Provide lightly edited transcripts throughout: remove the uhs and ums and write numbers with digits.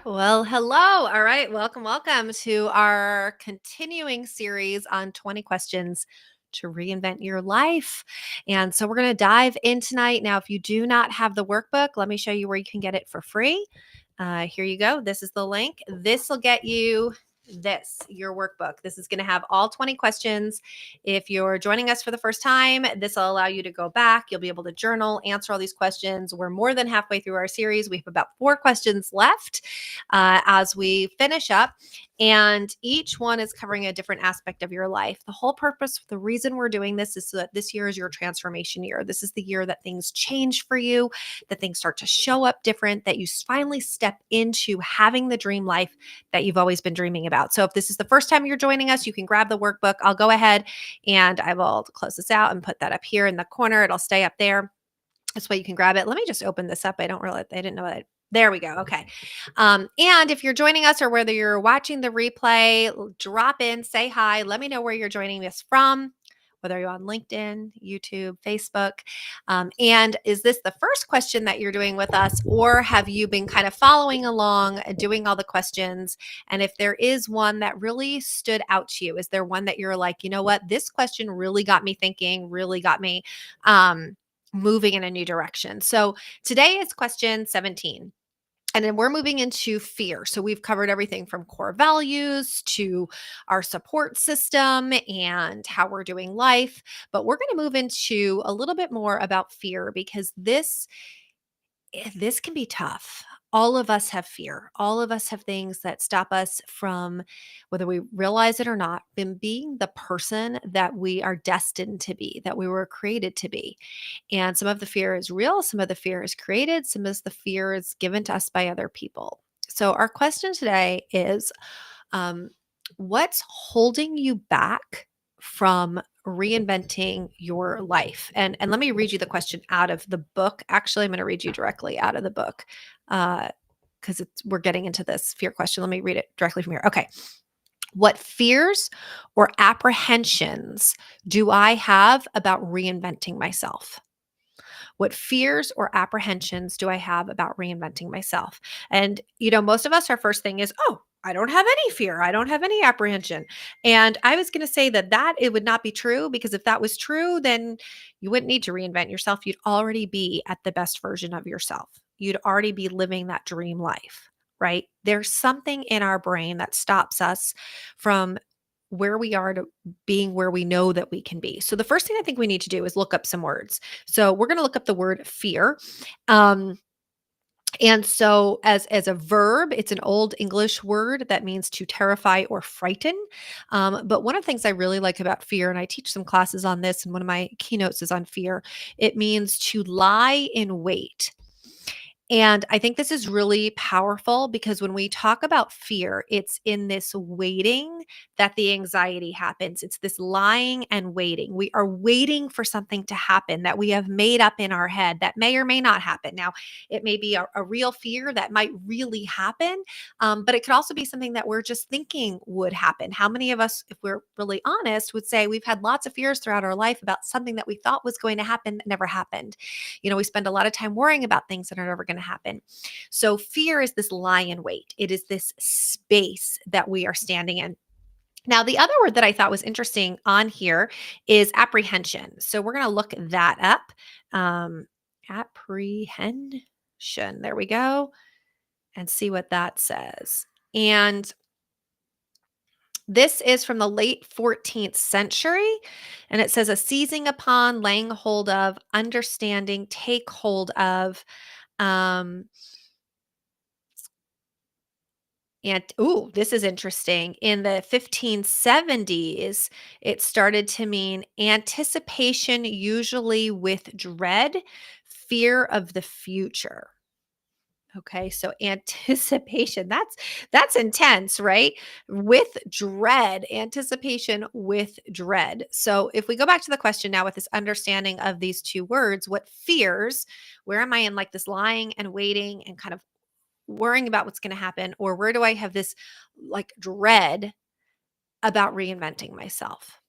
Well, hello. All right. Welcome to our continuing series on 20 questions to reinvent your life. And so we're going to dive in tonight. Now, if you do not have the workbook, let me show you where you can get it for free. Here you go. This is the link. This will get you your workbook. This is going to have all 20 questions. If you're joining us for the first time, this will allow you to go back. You'll be able to journal, answer all these questions. We're more than halfway through our series. We have about 4 questions left as we finish up. And each one is covering a different aspect of your life. The whole purpose, the reason we're doing this is so that this year is your transformation year. This is the year that things change for you, that things start to show up different, that you finally step into having the dream life that you've always been dreaming about. So if this is the first time you're joining us, you can grab the workbook. I'll go ahead and I will close this out and put that up here in the corner. It'll stay up there. This way you can grab it. Let me just open this up. I didn't know that. There we go. Okay. And if you're joining us or whether you're watching the replay, drop in, say hi. Let me know where you're joining us from, whether you're on LinkedIn, YouTube, Facebook. And is this the first question that you're doing with us, or have you been kind of following along, doing all the questions? And if there is one that really stood out to you, is there one that you're like, you know what, this question really got me thinking, really got me moving in a new direction? So today is question 17. And then we're moving into fear. So we've covered everything from core values to our support system and how we're doing life. But we're going to move into a little bit more about fear because this can be tough. All of us have fear. All of us have things that stop us from, whether we realize it or not, from being the person that we are destined to be, that we were created to be. And some of the fear is real, some of the fear is created, some of the fear is given to us by other people. So, our question today is um, what's holding you back from reinventing your life? And let me read you the question out of the book. Actually, I'm going to read you directly out of the book because we're getting into this fear question. Let me read it directly from here. Okay. What fears or apprehensions do I have about reinventing myself? What fears or apprehensions do I have about reinventing myself? And, most of us, our first thing is, oh, I don't have any fear. I don't have any apprehension. And I was going to say that it would not be true, because if that was true, then you wouldn't need to reinvent yourself. You'd already be at the best version of yourself. You'd already be living that dream life, right? There's something in our brain that stops us from where we are to being where we know that we can be. So the first thing I think we need to do is look up some words. So we're going to look up the word fear. And so as a verb, it's an old English word that means to terrify or frighten. But one of the things I really like about fear, and I teach some classes on this, and one of my keynotes is on fear, it means to lie in wait. And I think this is really powerful because when we talk about fear, it's in this waiting that the anxiety happens. It's this lying and waiting. We are waiting for something to happen that we have made up in our head that may or may not happen. Now, it may be a real fear that might really happen, but it could also be something that we're just thinking would happen. How many of us, if we're really honest, would say we've had lots of fears throughout our life about something that we thought was going to happen that never happened? We spend a lot of time worrying about things that are never going to happen. So fear is this lie in wait. It is this space that we are standing in. Now, the other word that I thought was interesting on here is apprehension. So we're going to look that up. Apprehension. There we go. And see what that says. And this is from the late 14th century. And it says a seizing upon, laying hold of, understanding, take hold of. Um, And this is interesting. In the 1570s, it started to mean anticipation, usually with dread, fear of the future. Okay, so anticipation, that's intense, right? With dread, anticipation with dread. So if we go back to the question now with this understanding of these two words, what fears, where am I in like this lying and waiting and kind of worrying about what's going to happen, or where do I have this like dread about reinventing myself?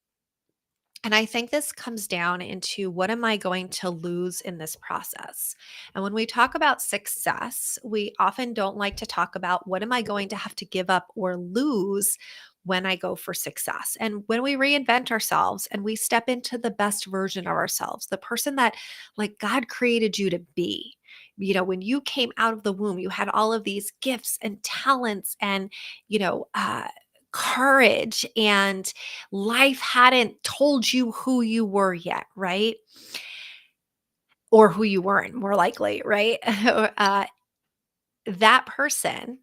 And I think this comes down into what am I going to lose in this process? And when we talk about success, we often don't like to talk about what am I going to have to give up or lose when I go for success. And when we reinvent ourselves and we step into the best version of ourselves, the person that like God created you to be. When you came out of the womb, you had all of these gifts and talents and, you know, courage, and life hadn't told you who you were yet, right? Or who you weren't, more likely, right? That person,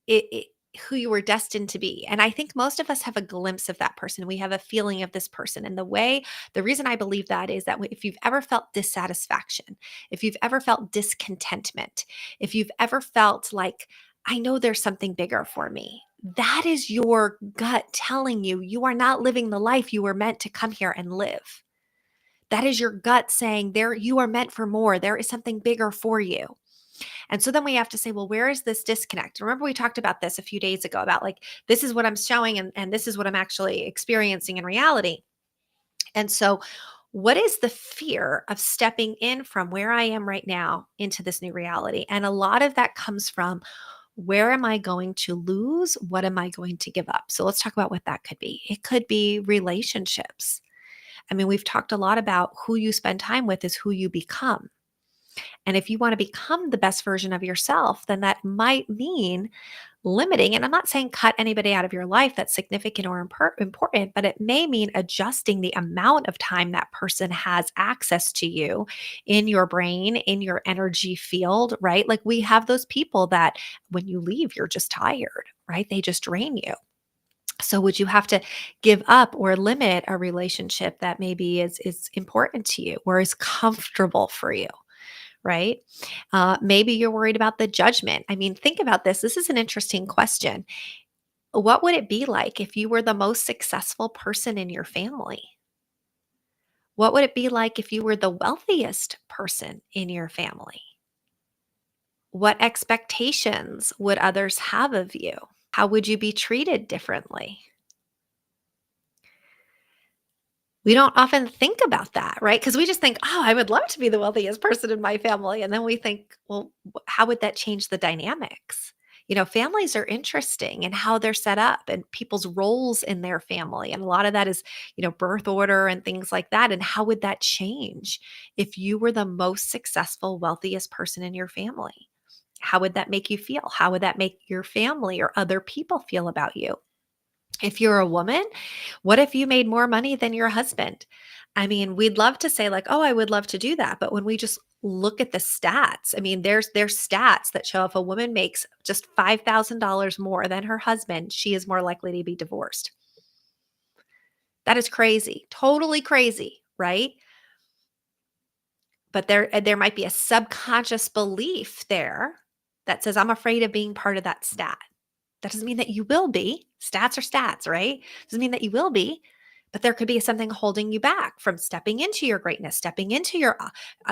it who you were destined to be. And I think most of us have a glimpse of that person. We have a feeling of this person. And the reason I believe that is that if you've ever felt dissatisfaction, if you've ever felt discontentment, if you've ever felt like, I know there's something bigger for me, that is your gut telling you you are not living the life you were meant to come here and live. That is your gut saying there you are meant for more. There is something bigger for you. And so then we have to say, well, where is this disconnect? Remember, we talked about this a few days ago about like, this is what I'm showing and this is what I'm actually experiencing in reality. And so, what is the fear of stepping in from where I am right now into this new reality? And a lot of that comes from where am I going to lose? What am I going to give up? So, let's talk about what that could be. It could be relationships. I mean, we've talked a lot about who you spend time with is who you become. And if you want to become the best version of yourself, then that might mean limiting. And I'm not saying cut anybody out of your life that's significant or important, but it may mean adjusting the amount of time that person has access to you in your brain, in your energy field, right? Like we have those people that when you leave, you're just tired, right? They just drain you. So would you have to give up or limit a relationship that maybe is important to you or is comfortable for you? Right? Maybe you're worried about the judgment. I mean, think about this. This is an interesting question. What would it be like if you were the most successful person in your family? What would it be like if you were the wealthiest person in your family? What expectations would others have of you? How would you be treated differently? We don't often think about that, right? Because we just think, "Oh, I would love to be the wealthiest person in my family." And then we think, "Well, how would that change the dynamics?" Families are interesting and how they're set up and people's roles in their family. And a lot of that is, birth order and things like that. And how would that change if you were the most successful, wealthiest person in your family? How would that make you feel? How would that make your family or other people feel about you? If you're a woman, what if you made more money than your husband? I mean, we'd love to say like, "Oh, I would love to do that." But when we just look at the stats, I mean, there's stats that show if a woman makes just $5,000 more than her husband, she is more likely to be divorced. That is crazy. Totally crazy, right? But there might be a subconscious belief there that says, "I'm afraid of being part of that stat." That doesn't mean that you will be. Stats are stats, right? Doesn't mean that you will be, but there could be something holding you back from stepping into your greatness, stepping into your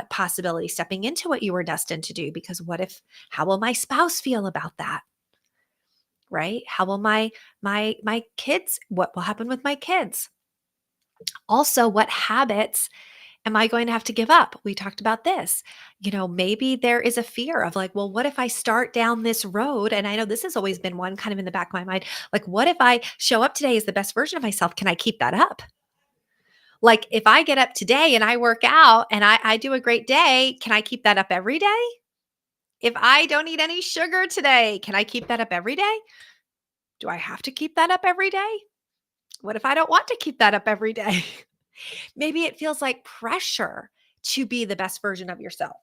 possibility, stepping into what you were destined to do. Because how will my spouse feel about that? Right? How will my kids? What will happen with my kids? Also, what habits am I going to have to give up? We talked about this. Maybe there is a fear of like, well, what if I start down this road? And I know this has always been one kind of in the back of my mind. Like, what if I show up today as the best version of myself? Can I keep that up? Like, if I get up today and I work out and I do a great day, can I keep that up every day? If I don't eat any sugar today, can I keep that up every day? Do I have to keep that up every day? What if I don't want to keep that up every day? Maybe it feels like pressure to be the best version of yourself.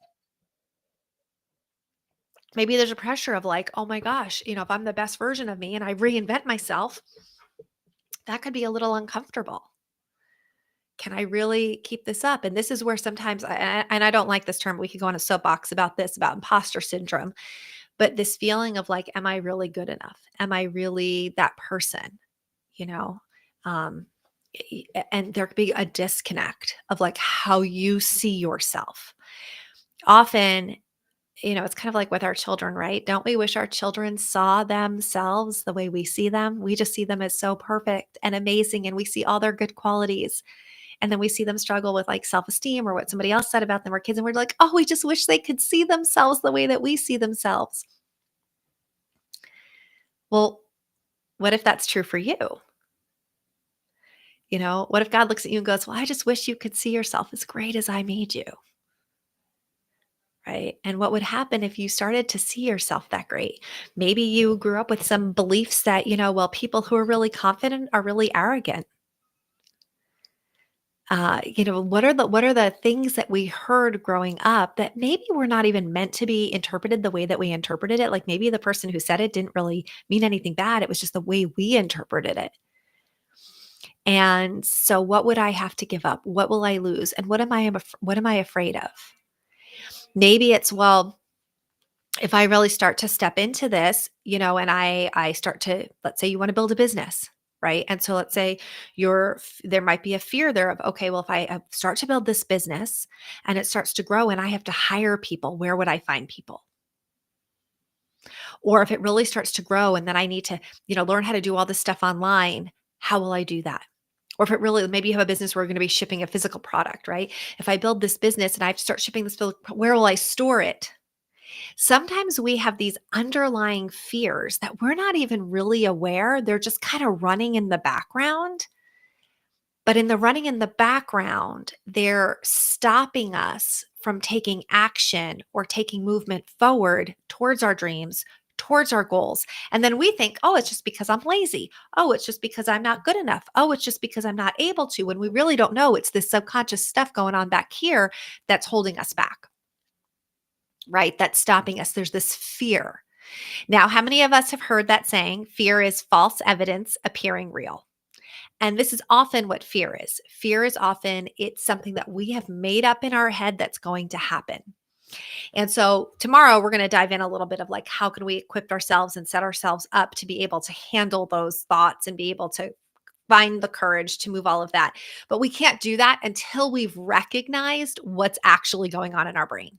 Maybe there's a pressure of like, oh my gosh, if I'm the best version of me and I reinvent myself, that could be a little uncomfortable. Can I really keep this up? And this is where sometimes, and I don't like this term, we could go on a soapbox about this, about imposter syndrome, but this feeling of like, am I really good enough? Am I really that person? You know? Um, and there could be a disconnect of like how you see yourself. Often, it's kind of like with our children, right? Don't we wish our children saw themselves the way we see them? We just see them as so perfect and amazing, and we see all their good qualities. And then we see them struggle with like self-esteem or what somebody else said about them or kids. And we're like, oh, we just wish they could see themselves the way that we see themselves. Well, what if that's true for you? What if God looks at you and goes, well, I just wish you could see yourself as great as I made you, right? And what would happen if you started to see yourself that great? Maybe you grew up with some beliefs that, well, people who are really confident are really arrogant. What are the things that we heard growing up that maybe were not even meant to be interpreted the way that we interpreted it? Like maybe the person who said it didn't really mean anything bad. It was just the way we interpreted it. And so what would I have to give up? What will I lose? And what am I afraid of? Maybe it's, well, if I really start to step into this, and I start to, let's say you want to build a business, right? And so let's say there might be a fear there of, okay, well, if I start to build this business and it starts to grow and I have to hire people, where would I find people? Or if it really starts to grow and then I need to, learn how to do all this stuff online, how will I do that? Or if it really, maybe you have a business where you're going to be shipping a physical product, right? If I build this business and I have to start shipping this, where will I store it? Sometimes we have these underlying fears that we're not even really aware. They're just kind of running in the background. But in the running in the background, they're stopping us from taking action or taking movement forward towards our dreams, towards our goals. And then we think, oh, it's just because I'm lazy. Oh, it's just because I'm not good enough. Oh, it's just because I'm not able to. When we really don't know, it's this subconscious stuff going on back here that's holding us back, right? That's stopping us. There's this fear. Now, how many of us have heard that saying, fear is false evidence appearing real? And this is often what fear is. Fear is often, it's something that we have made up in our head that's going to happen. And so tomorrow we're going to dive in a little bit of like, how can we equip ourselves and set ourselves up to be able to handle those thoughts and be able to find the courage to move all of that. But we can't do that until we've recognized what's actually going on in our brain,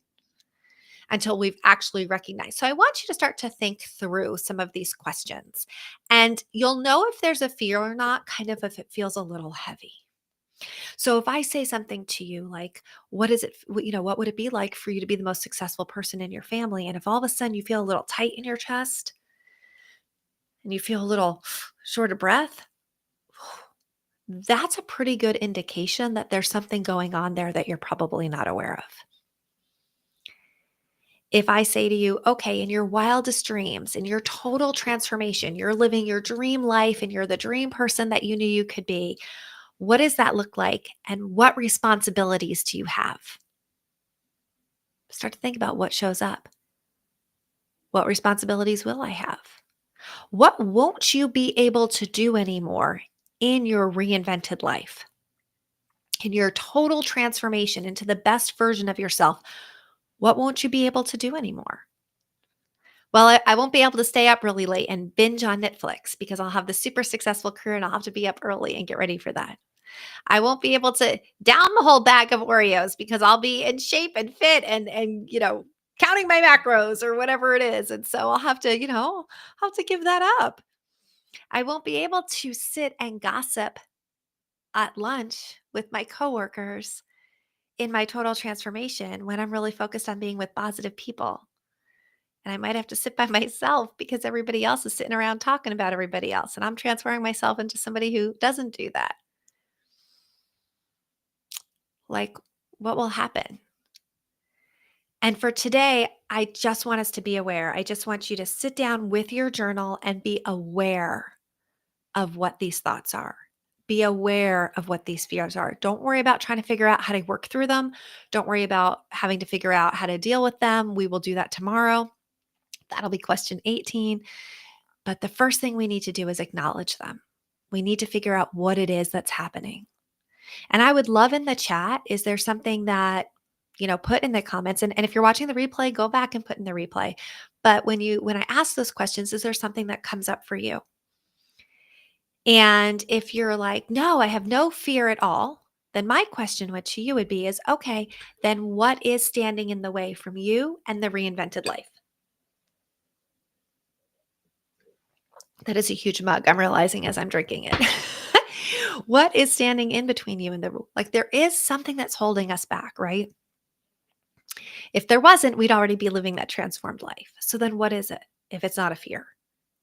until we've actually recognized. So I want you to start to think through some of these questions. And you'll know if there's a fear or not, kind of if it feels a little heavy. So if I say something to you like, what would it be like for you to be the most successful person in your family? And if all of a sudden you feel a little tight in your chest and you feel a little short of breath, that's a pretty good indication that there's something going on there that you're probably not aware of. If I say to you, okay, in your wildest dreams, in your total transformation, you're living your dream life and you're the dream person that you knew you could be, what does that look like? And what responsibilities do you have? Start to think about what shows up. What responsibilities will I have? What won't you be able to do anymore in your reinvented life? In your total transformation into the best version of yourself, what won't you be able to do anymore? Well, I won't be able to stay up really late and binge on Netflix because I'll have the super successful career and I'll have to be up early and get ready for that. I won't be able to down the whole bag of Oreos because I'll be in shape and fit and counting my macros or whatever it is. And so I'll have to, give that up. I won't be able to sit and gossip at lunch with my coworkers in my total transformation when I'm really focused on being with positive people. And I might have to sit by myself because everybody else is sitting around talking about everybody else. And I'm transferring myself into somebody who doesn't do that. Like, what will happen? And for today, I just want us to be aware. I just want you to sit down with your journal and be aware of what these thoughts are. Be aware of what these fears are. Don't worry about trying to figure out how to work through them. Don't worry about having to figure out how to deal with them. We will do that tomorrow. That'll be question 18. But the first thing we need to do is acknowledge them. We need to figure out what it is that's happening. And I would love in the chat, is there something that, put in the comments? And if you're watching the replay, go back and put in the replay. But when I ask those questions, is there something that comes up for you? And if you're like, no, I have no fear at all, then my question to you would be is, okay, then what is standing in the way from you and the reinvented life? That is a huge mug, I'm realizing as I'm drinking it. What is standing in between you and the rule? Like there is something that's holding us back, right? If there wasn't, we'd already be living that transformed life. So then what is it? If it's not a fear,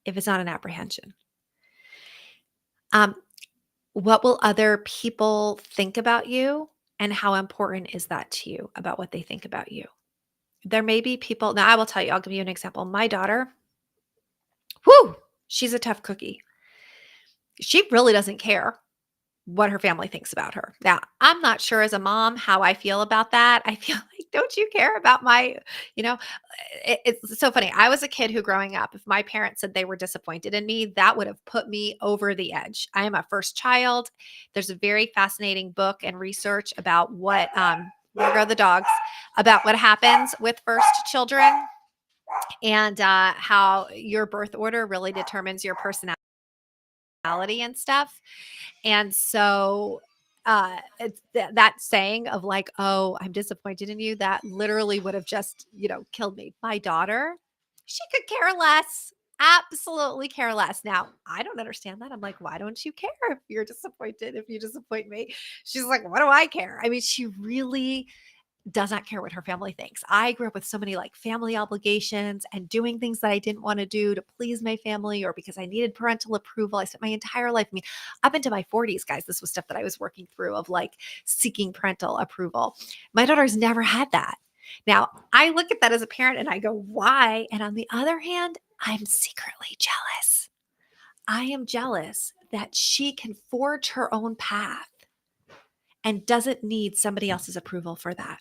if it's not an apprehension, um, what will other people think about you? And how important is that to you about what they think about you? There may be people, now I will tell you, I'll give you an example. My daughter, whoo, she's a tough cookie. She really doesn't care what her family thinks about her. Now, I'm not sure as a mom how I feel about that. I feel like, don't you care about my, you know, it's so funny. I was a kid who growing up, if my parents said they were disappointed in me, that would have put me over the edge. I am a first child. There's a very fascinating book and research about where go the dogs, about what happens with first children and how your birth order really determines your personality and stuff. And so it's that saying of like, oh, I'm disappointed in you, that literally would have just, killed me. My daughter, she could care less. Absolutely care less. Now, I don't understand that. I'm like, why don't you care if you're disappointed, if you disappoint me? She's like, what do I care? I mean, she really does not care what her family thinks. I grew up with so many like family obligations and doing things that I didn't want to do to please my family or because I needed parental approval. I spent my entire life, I mean, up into my 40s, guys, this was stuff that I was working through of like seeking parental approval. My daughter's never had that. Now, I look at that as a parent and I go, why? And on the other hand, I'm secretly jealous. I am jealous that she can forge her own path and doesn't need somebody else's approval for that.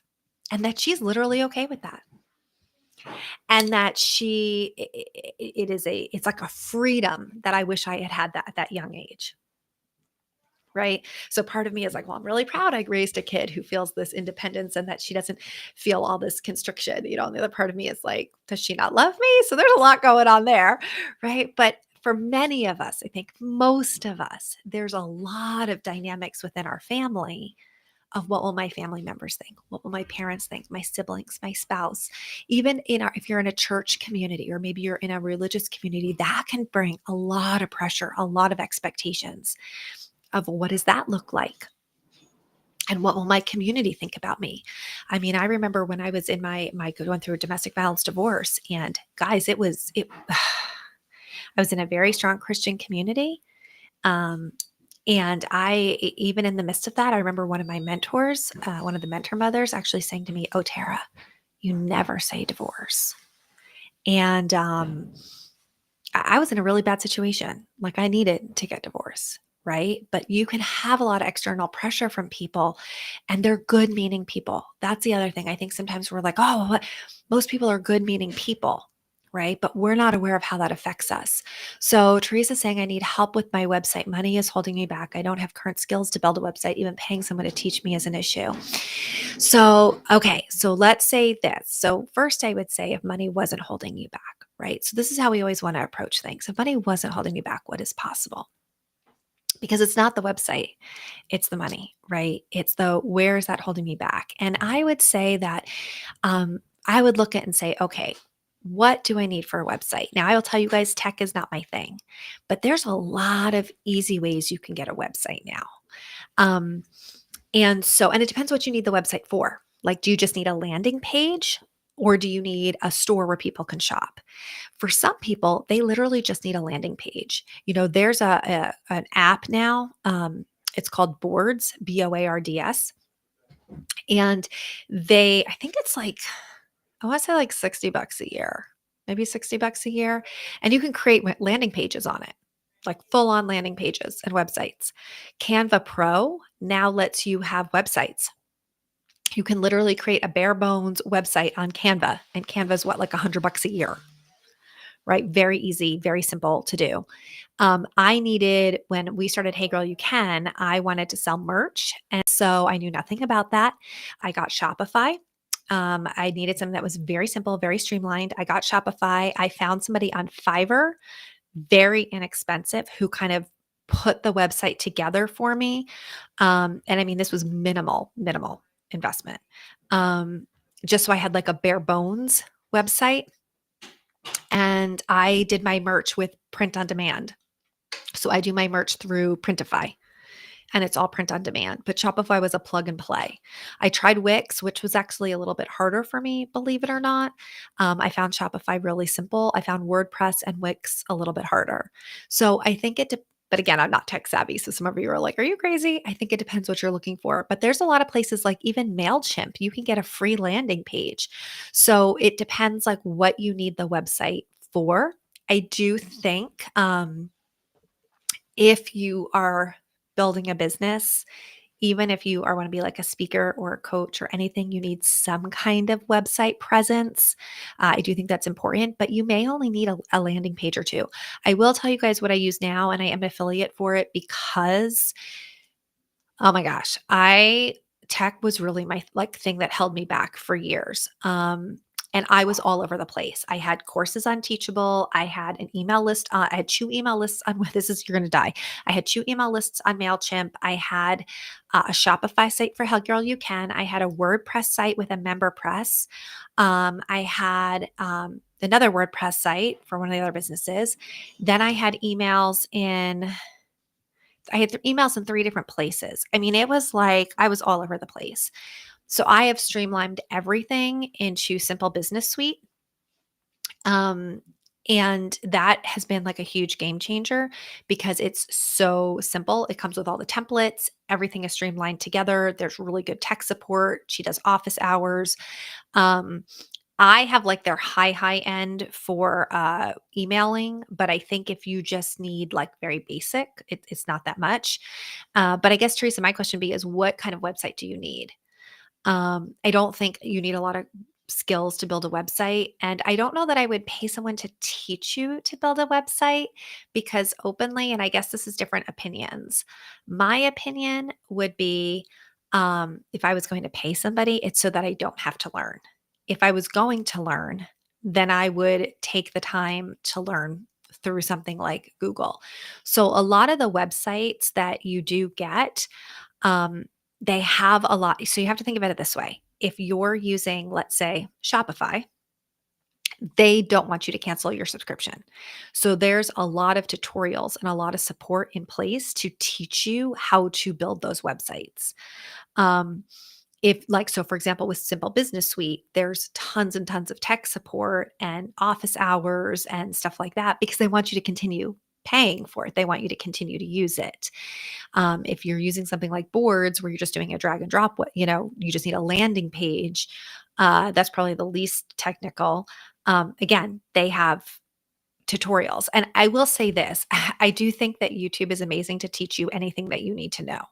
And that she's literally okay with that. And that it's like a freedom that I wish I had had that at that young age. Right. So part of me is like, well, I'm really proud I raised a kid who feels this independence and that she doesn't feel all this constriction, and the other part of me is like, does she not love me? So there's a lot going on there. Right. But for many of us, I think most of us, there's a lot of dynamics within our family of what will my family members think? What will my parents think? My siblings, my spouse, even if you're in a church community or maybe you're in a religious community, that can bring a lot of pressure, a lot of expectations of what does that look like? And what will my community think about me? I mean, I remember when I was in my going through a domestic violence divorce, and guys, it I was in a very strong Christian community. Um, And even in the midst of that, I remember one of my mentors, one of the mentor mothers actually saying to me, "Oh, Tara, you never say divorce." And I was in a really bad situation. Like I needed to get divorced, right? But you can have a lot of external pressure from people and they're good meaning people. That's the other thing. I think sometimes we're like, oh, most people are good meaning people, right? But we're not aware of how that affects us. So Teresa's saying, I need help with my website. Money is holding me back. I don't have current skills to build a website. Even paying someone to teach me is an issue. So, okay. So let's say this. So first I would say if money wasn't holding you back, right? So this is how we always want to approach things. If money wasn't holding you back, what is possible? Because it's not the website, it's the money, right? It's the where is that holding me back? And I would say that I would look at and say, okay, what do I need for a website? Now, I will tell you guys, tech is not my thing, but there's a lot of easy ways you can get a website now. Um, and it depends what you need the website for. Like, do you just need a landing page or do you need a store where people can shop? For some people, they literally just need a landing page. There's an app now. It's called Boards, Boards. And I think it's like, I want to say like $60 a year, maybe $60 a year. And you can create landing pages on it, like full on landing pages and websites. Canva Pro now lets you have websites. You can literally create a bare bones website on Canva, and Canva is like $100 a year, right? Very easy, very simple to do. When we started Hey Girl You Can, I wanted to sell merch. And so I knew nothing about that. I got Shopify. I needed something that was very simple, very streamlined. I got Shopify. I found somebody on Fiverr, very inexpensive, who kind of put the website together for me. And I mean, this was minimal investment. Just so I had like a bare bones website. And I did my merch with print on demand. So I do my merch through Printify. and it's all print on demand. But Shopify was a plug and play. I tried Wix, which was actually a little bit harder for me, believe it or not. I found Shopify really simple. I found WordPress and Wix a little bit harder. So I think but again, I'm not tech savvy. So some of you are like, are you crazy? I think it depends what you're looking for. But there's a lot of places like even MailChimp, you can get a free landing page. So it depends like what you need the website for. I do think if you are building a business, even if you are want to be like a speaker or a coach or anything, you need some kind of website presence. I do think that's important, but you may only need a landing page or two. I will tell you guys what I use now, and I am an affiliate for it because oh my gosh, I tech was really my like thing that held me back for years. And I was all over the place. I had courses on Teachable. I had an email list. I had two email lists on this is you're gonna die. I had two email lists on MailChimp. I had a Shopify site for Hell Girl You Can. I had a WordPress site with a member press. I had another WordPress site for one of the other businesses. Then I had emails in three different places. I mean, it was like I was all over the place. So I have streamlined everything into Simple Business Suite. And that has been like a huge game changer because it's so simple. It comes with all the templates, everything is streamlined together. There's really good tech support. She does office hours. Um, I have like their high end for emailing, but I think if you just need like very basic, it's not that much. But I guess, Teresa, my question is what kind of website do you need? I don't think you need a lot of skills to build a website. And I don't know that I would pay someone to teach you to build a website because openly, and I guess this is different opinions. My opinion would be if I was going to pay somebody, it's so that I don't have to learn. If I was going to learn, then I would take the time to learn through something like Google. So a lot of the websites that you do get, um, they have a lot. So you have to think about it this way. If you're using, let's say, Shopify, they don't want you to cancel your subscription. So there's a lot of tutorials and a lot of support in place to teach you how to build those websites. Um, if like so for example with Simple Business Suite, there's tons and tons of tech support and office hours and stuff like that because they want you to continue paying for it. They want you to continue to use it. If you're using something like boards where you're just doing a drag and drop, you just need a landing page. That's probably the least technical. Again, they have tutorials. And I will say this, I do think that YouTube is amazing to teach you anything that you need to know.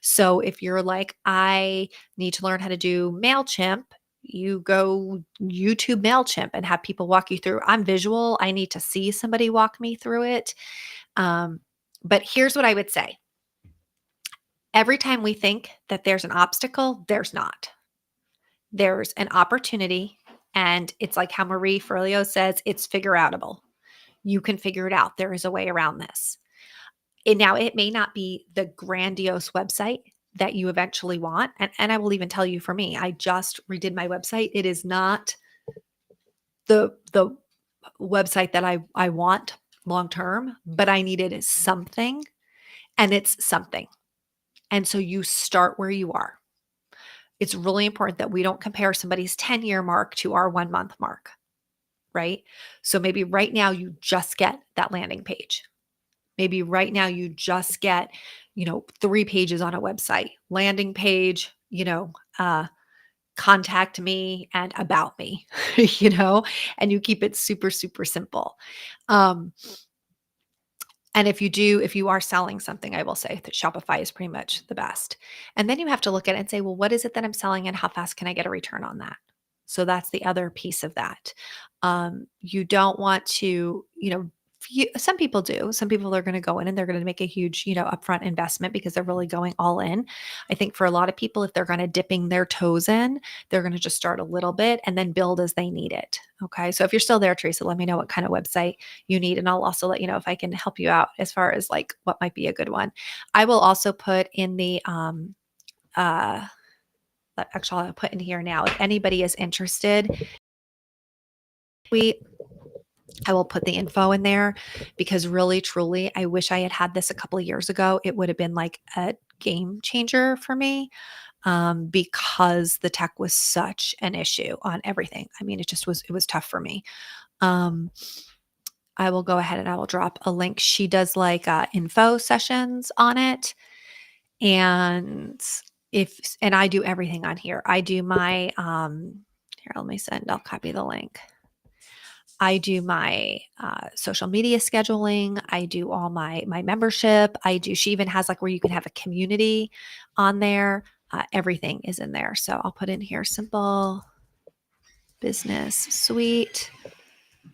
So if you're like, I need to learn how to do MailChimp, you go YouTube MailChimp and have people walk you through. I'm visual. I need to see somebody walk me through it. But here's what I would say. Every time we think that there's an obstacle, there's not. There's an opportunity. And it's like how Marie Forleo says, it's figure outable. You can figure it out. There is a way around this. And now it may not be the grandiose website that you eventually want. And I will even tell you for me, I just redid my website. It is not the website that I want long term, but I needed something, and it's something. And so you start where you are. It's really important that we don't compare somebody's 10-year mark to our 1-month mark, right? So maybe right now you just get that landing page. Maybe right now you just get, 3 pages on a website, landing page, contact me and about me, and you keep it super, super simple. And if you are selling something, I will say that Shopify is pretty much the best. And then you have to look at it and say, well, what is it that I'm selling and how fast can I get a return on that? So that's the other piece of that. You don't want to, some people do. Some people are going to go in and they're going to make a huge, upfront investment because they're really going all in. I think for a lot of people, if they're going to dipping their toes in, they're going to just start a little bit and then build as they need it. Okay. So if you're still there, Teresa, let me know what kind of website you need. And I'll also let you know if I can help you out as far as like what might be a good one. I will also put in the, actually I'll put in here now, if anybody is interested, we I will put the info in there because really, truly, I wish I had had this a couple of years ago. It would have been like a game changer for me, because the tech was such an issue on everything. I mean, it was tough for me. Um, I will go ahead and I will drop a link. She does like info sessions on it. And and I do everything on here. I do my, here, let me I'll copy the link. I do my social media scheduling. I do all my membership. She even has like where you can have a community on there. Everything is in there. So I'll put in here simple business suite.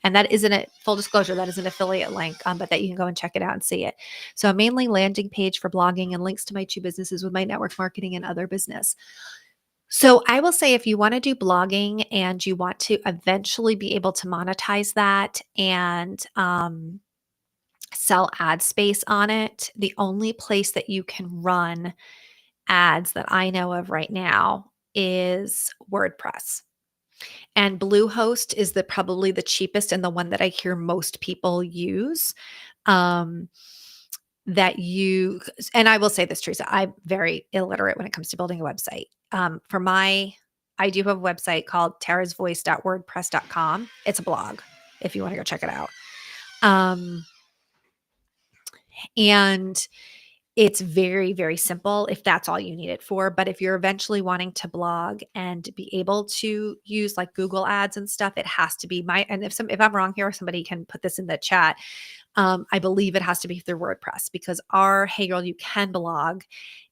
And that isn't a full disclosure, that is an affiliate link, but that you can go and check it out and see it. So a mainly landing page for blogging and links to my 2 businesses with my network marketing and other business. So I will say if you want to do blogging and you want to eventually be able to monetize that and sell ad space on it, the only place that you can run ads that I know of right now is WordPress. And Bluehost is probably the cheapest and the one that I hear most people use. Um, that you and I will say this, Teresa, I'm very illiterate when it comes to building a website. I do have a website called tarasvoice.wordpress.com. It's a blog if you want to go check it out. And it's very, very simple if that's all you need it for. But if you're eventually wanting to blog and be able to use like Google ads and stuff, it has to be and if I'm wrong here, somebody can put this in the chat. I believe it has to be through WordPress because our Hey Girl, You Can blog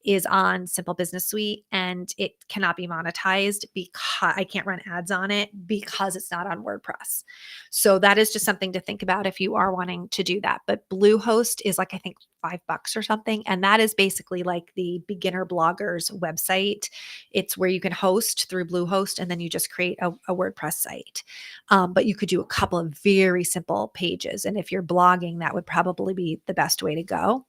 is on Simple Business Suite and it cannot be monetized because I can't run ads on it because it's not on WordPress. So that is just something to think about if you are wanting to do that. But Bluehost is like, I think $5 or something. And that is basically like the beginner bloggers website. It's where you can host through Bluehost and then you just create a WordPress site. But you could do a couple of very simple pages. And if you're blogging, that would probably be the best way to go.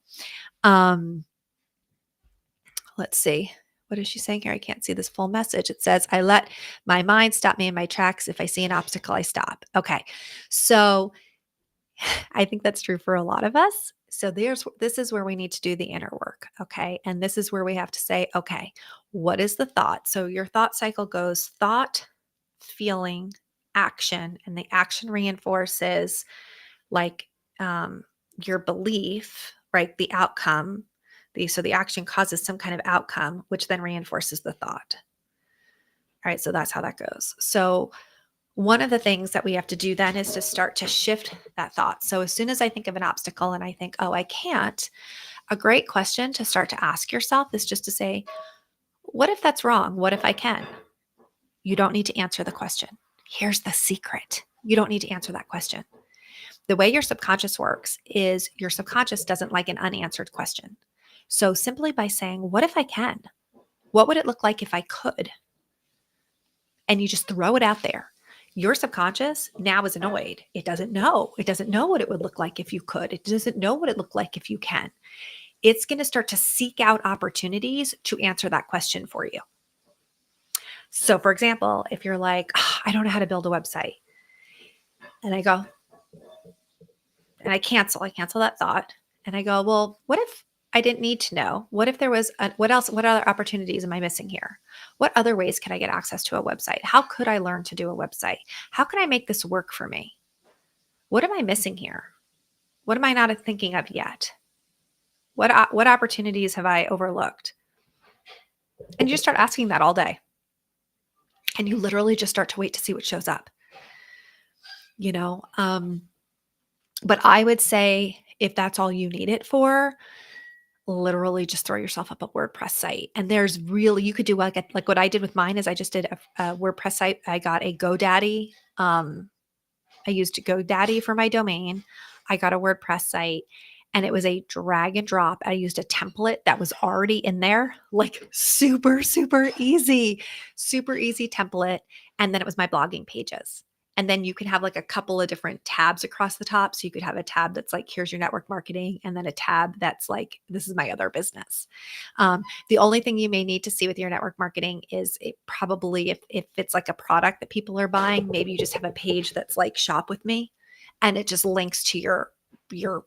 Let's see. What is she saying here? I can't see this full message. It says, I let my mind stop me in my tracks. If I see an obstacle, I stop. Okay. So I think that's true for a lot of us. So this is where we need to do the inner work. Okay. And this is where we have to say, okay, what is the thought? So your thought cycle goes thought, feeling, action, and the action reinforces like your belief, right? The outcome. So the action causes some kind of outcome, which then reinforces the thought. All right. So that's how that goes. So one of the things that we have to do then is to start to shift that thought. So as soon as I think of an obstacle and I think, oh, I can't, a great question to start to ask yourself is just to say, what if that's wrong? What if I can? You don't need to answer the question. Here's the secret. You don't need to answer that question. The way your subconscious works is your subconscious doesn't like an unanswered question. So simply by saying, what if I can? What would it look like if I could? And you just throw it out there. Your subconscious now is annoyed. It doesn't know. It doesn't know what it would look like if you could. It doesn't know what it looked like if you can. It's going to start to seek out opportunities to answer that question for you. So for example, if you're like, oh, I don't know how to build a website. And I go, and I cancel that thought. And I go, well, what if I didn't need to know? What if there was, what other opportunities am I missing here? What other ways can I get access to a website? How could I learn to do a website? How can I make this work for me? What am I missing here? What am I not thinking of yet? What opportunities have I overlooked? And you just start asking that all day. And you literally just start to wait to see what shows up. But I would say if that's all you need it for, literally just throw yourself up a WordPress site. And you could do like what I did with mine is I just did a WordPress site. I got a GoDaddy. I used GoDaddy for my domain. I got a WordPress site and it was a drag and drop. I used a template that was already in there, like super, super easy template. And then it was my blogging pages. And then you can have like a couple of different tabs across the top. So you could have a tab that's like, here's your network marketing. And then a tab that's like, this is my other business. The only thing you may need to see with your network marketing is it probably, if it's like a product that people are buying, maybe you just have a page that's like shop with me. and it just links to your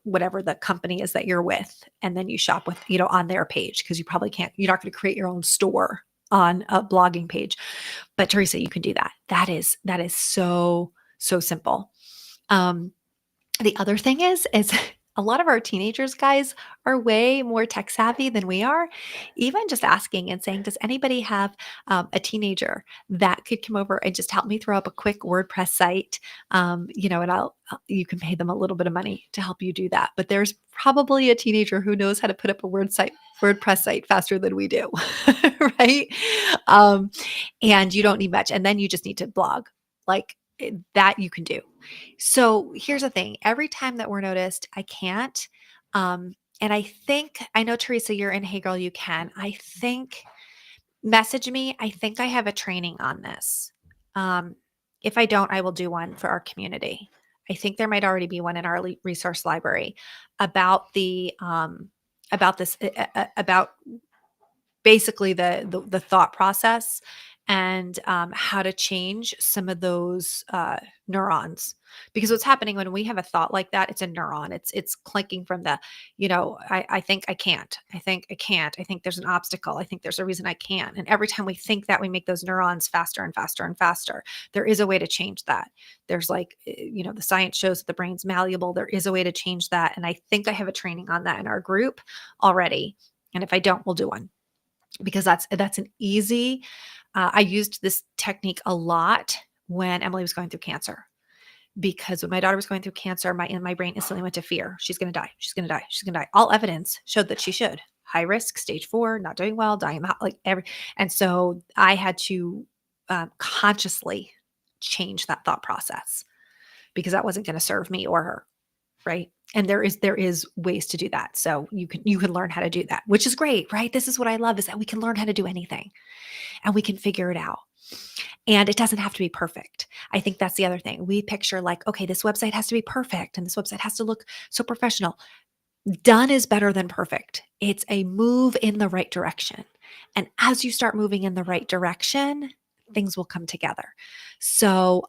whatever the company is that you're with, and then you shop with, on their page, because you probably can't, you're not going to create your own store on a blogging page. But Teresa, you can do that. That is so simple. um the other thing is a lot of our teenagers, guys, are way more tech savvy than we are. Even just asking and saying, does anybody have a teenager that could come over and just help me throw up a quick WordPress site? And you can pay them a little bit of money to help you do that. But there's probably a teenager who knows how to put up a WordPress site faster than we do, right? Um, and you don't need much. And then you just need to blog like that you can do. So here's the thing. Every time that we're noticed, I can't. And I know, Teresa, you're in Hey Girl, You Can. I think, message me. I think I have a training on this. Um, if I don't, I will do one for our community. I think there might already be one in our resource library about about basically the thought process, and how to change some of those neurons. Because what's happening when we have a thought like that, it's a neuron. It's clicking from I think I can't. I think I can't. I think there's an obstacle. I think there's a reason I can't. And every time we think that, we make those neurons faster and faster and faster. There is a way to change that. There's the science shows that the brain's malleable. There is a way to change that. And I think I have a training on that in our group already. And if I don't, we'll do one, because that's an easy. I used this technique a lot when Emily was going through cancer, because when my daughter was going through cancer, my brain instantly went to fear. She's going to die. She's going to die. She's going to die. All evidence showed that she should. High risk, stage 4, not doing well, dying in the and so I had to consciously change that thought process, because that wasn't going to serve me or her. Right. And there is ways to do that. So you can learn how to do that, which is great, right? This is what I love, is that we can learn how to do anything and we can figure it out. And it doesn't have to be perfect. I think that's the other thing. We picture okay, this website has to be perfect and this website has to look so professional. Done is better than perfect. It's a move in the right direction. And as you start moving in the right direction, things will come together. So,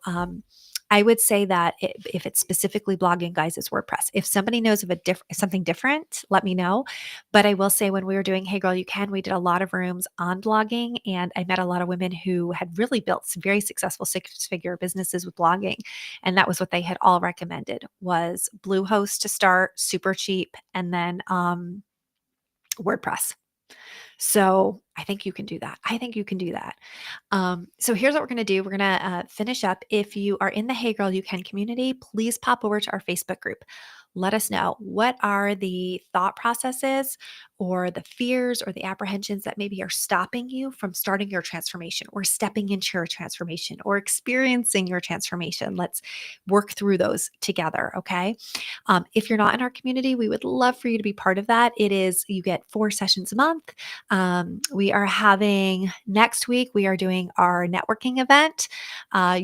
I would say that if it's specifically blogging, guys, it's WordPress. If somebody knows of something different, let me know. But I will say, when we were doing Hey Girl, You Can, we did a lot of rooms on blogging, and I met a lot of women who had really built some very successful 6-figure businesses with blogging. And that was what they had all recommended, was Bluehost to start, super cheap, and then WordPress. So I think you can do that. So here's what we're going to do. We're going to finish up. If you are in the Hey Girl, You Can community, please pop over to our Facebook group. Let us know, what are the thought processes or the fears or the apprehensions that maybe are stopping you from starting your transformation, or stepping into your transformation, or experiencing your transformation. Let's work through those together. Okay. If you're not in our community, we would love for you to be part of that. You get 4 sessions a month. We are having, next week, we are doing our networking event.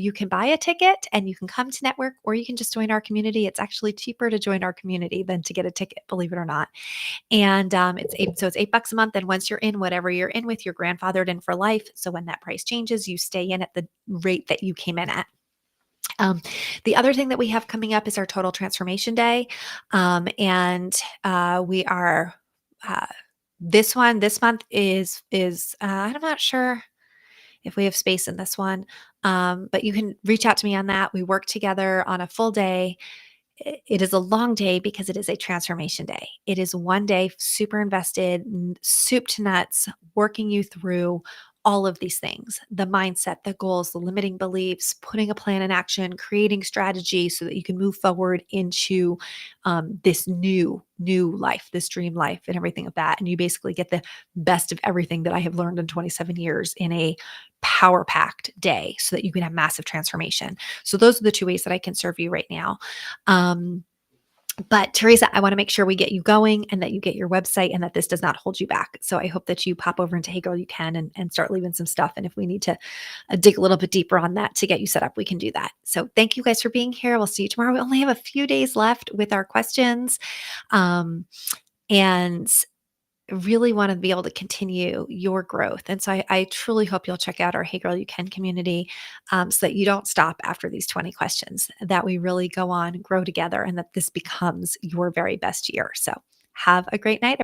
You can buy a ticket and you can come to network, or you can just join our community. It's actually cheaper to join our community than to get a ticket, believe it or not. And it's $8 a month. And once you're in, whatever you're in with, you're grandfathered in for life. So when that price changes, you stay in at the rate that you came in at. The other thing that we have coming up is our Total Transformation Day. And we are, this month is I'm not sure if we have space in this one, but you can reach out to me on that. We work together on a full day. It is a long day because it is a transformation day. It is one day super invested, soup to nuts, working you through all of these things: the mindset, the goals, the limiting beliefs, putting a plan in action, creating strategy so that you can move forward into this new life, this dream life, and everything of that. And you basically get the best of everything that I have learned in 27 years in a power-packed day, so that you can have massive transformation. So those are the 2 ways that I can serve you right now. But Teresa, I want to make sure we get you going and that you get your website, and that this does not hold you back. So I hope that you pop over into Hey Girl, You Can, and start leaving some stuff. And if we need to dig a little bit deeper on that to get you set up, we can do that. So thank you guys for being here. We'll see you tomorrow. We only have a few days left with our questions. And really want to be able to continue your growth. And so I truly hope you'll check out our Hey Girl You Can community, so that you don't stop after these 20 questions, that we really go on, grow together, and that this becomes your very best year. So have a great night.